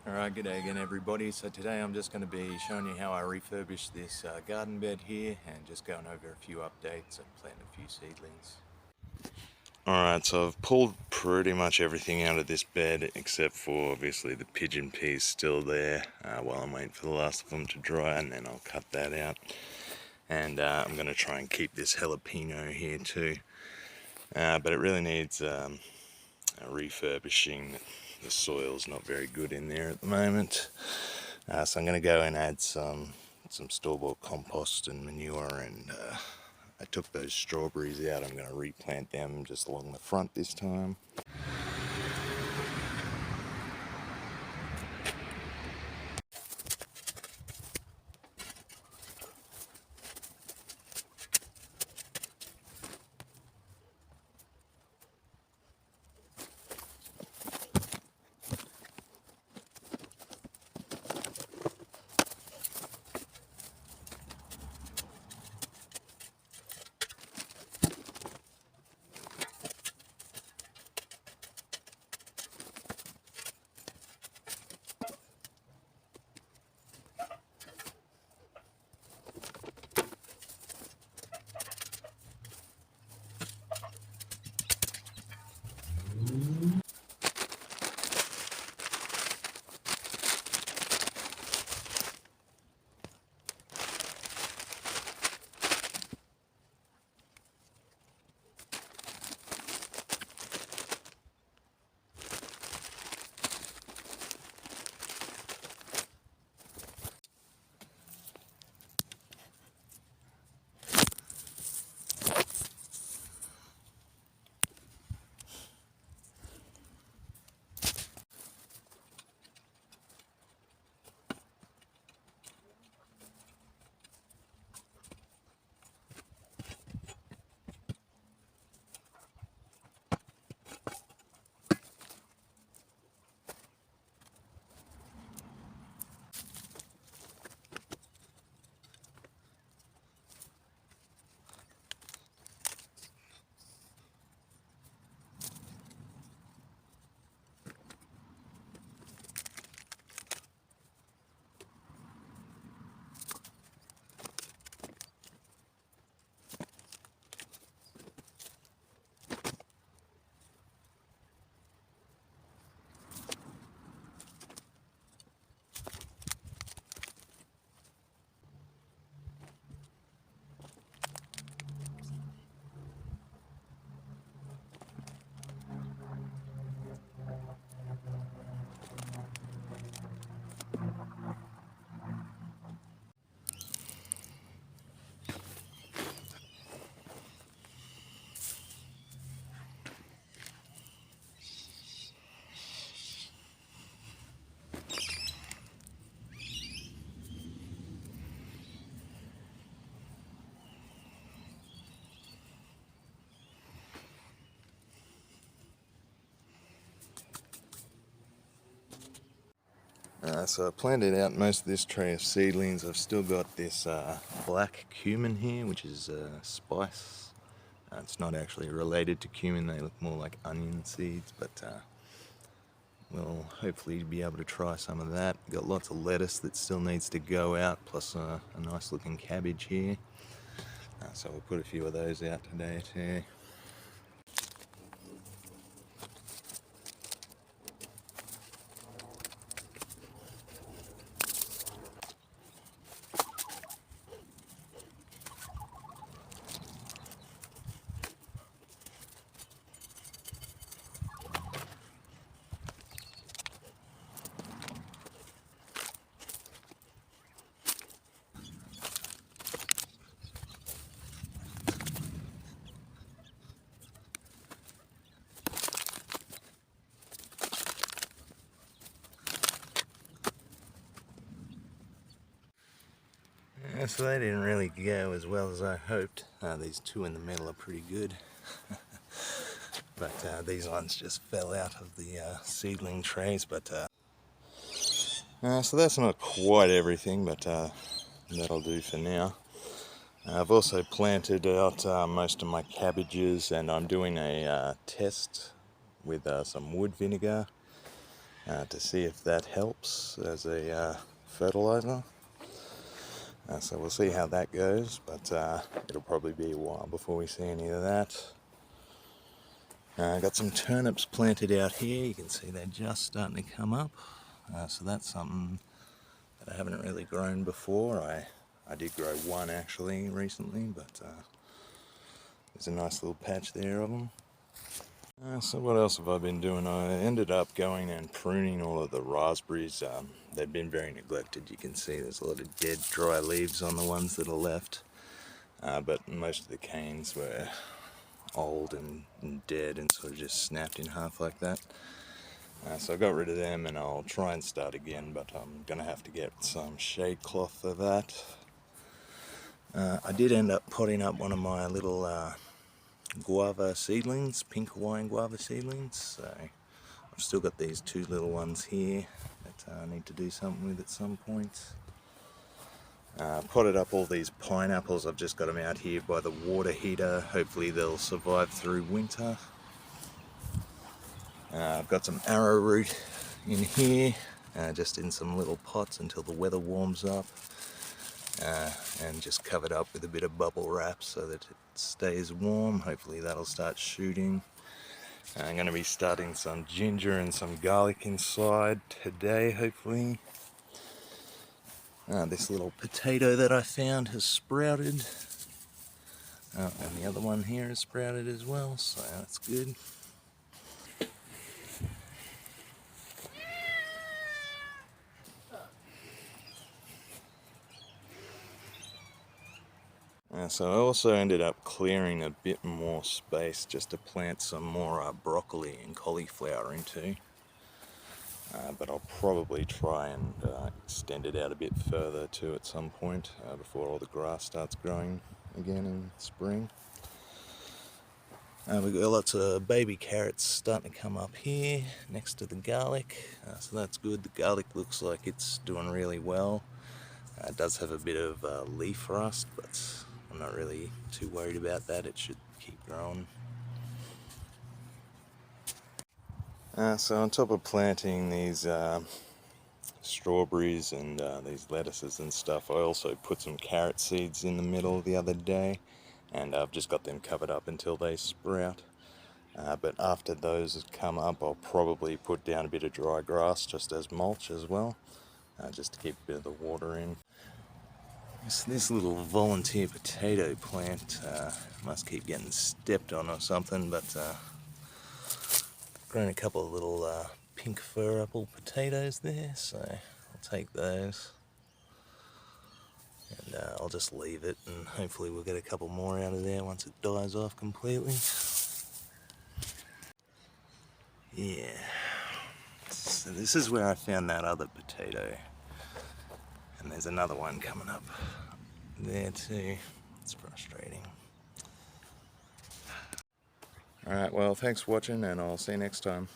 Alright, g'day again everybody. So today I'm just going to be showing you how I refurbished this garden bed here and just going over a few updates and planting a few seedlings. Alright, so I've pulled pretty much everything out of this bed except for obviously the pigeon peas still there while I'm waiting for the last of them to dry, and then I'll cut that out. And I'm going to try and keep this jalapeno here too. But it really needs refurbishing. The soil's not very good in there at the moment. So I'm going to go and add some store-bought compost and manure, and I took those strawberries out. I'm going to replant them just along the front this time. So I planted out most of this tray of seedlings. I've still got this black cumin here, which is spice. It's not actually related to cumin, they look more like onion seeds, but we'll hopefully be able to try some of that. Got lots of lettuce that still needs to go out, plus a nice looking cabbage here. So we'll put a few of those out today too. So they didn't really go as well as I hoped. These two in the middle are pretty good. But these ones just fell out of the seedling trays. So that's not quite everything, but that'll do for now. I've also planted out most of my cabbages, and I'm doing a test with some wood vinegar. to see if that helps as a fertilizer. So we'll see how that goes, but it'll probably be a while before we see any of that. Got some turnips planted out here. You can see they're just starting to come up. So that's something that I haven't really grown before. I did grow one actually recently, but there's a nice little patch there of them. So what else have I been doing? I ended up going and pruning all of the raspberries. They've been very neglected. You can see there's a lot of dead dry leaves on the ones that are left. But most of the canes were old and dead and sort of just snapped in half like that. So I got rid of them, and I'll try and start again, but I'm going to have to get some shade cloth for that. I did end up potting up one of my little guava seedlings, pink Hawaiian guava seedlings. So I've still got these two little ones here that I need to do something with at some point. Potted up all these pineapples. I've just got them out here by the water heater. Hopefully they'll survive through winter. I've got some arrowroot in here, just in some little pots until the weather warms up, and just covered up with a bit of bubble wrap so that it stays warm. Hopefully that'll start shooting. I'm going to be starting some ginger and some garlic inside today, hopefully. This little potato that I found has sprouted. And the other one here has sprouted as well, so that's good. So I also ended up clearing a bit more space just to plant some more broccoli and cauliflower into. But I'll probably try and extend it out a bit further too at some point before all the grass starts growing again in spring. We've got lots of baby carrots starting to come up here next to the garlic, so that's good. The garlic looks like it's doing really well. It does have a bit of leaf rust, but I'm not really too worried about that. It should keep growing. So on top of planting these strawberries and these lettuces and stuff, I also put some carrot seeds in the middle the other day, and I've just got them covered up until they sprout. But after those come up, I'll probably put down a bit of dry grass just as mulch as well, just to keep a bit of the water in. This little volunteer potato plant must keep getting stepped on or something, but grown a couple of little pink fir apple potatoes there, so I'll take those. And I'll just leave it, and hopefully we'll get a couple more out of there once it dies off completely. Yeah. So this is where I found that other potato. And there's another one coming up there too. It's frustrating. Alright, well, thanks for watching, and I'll see you next time.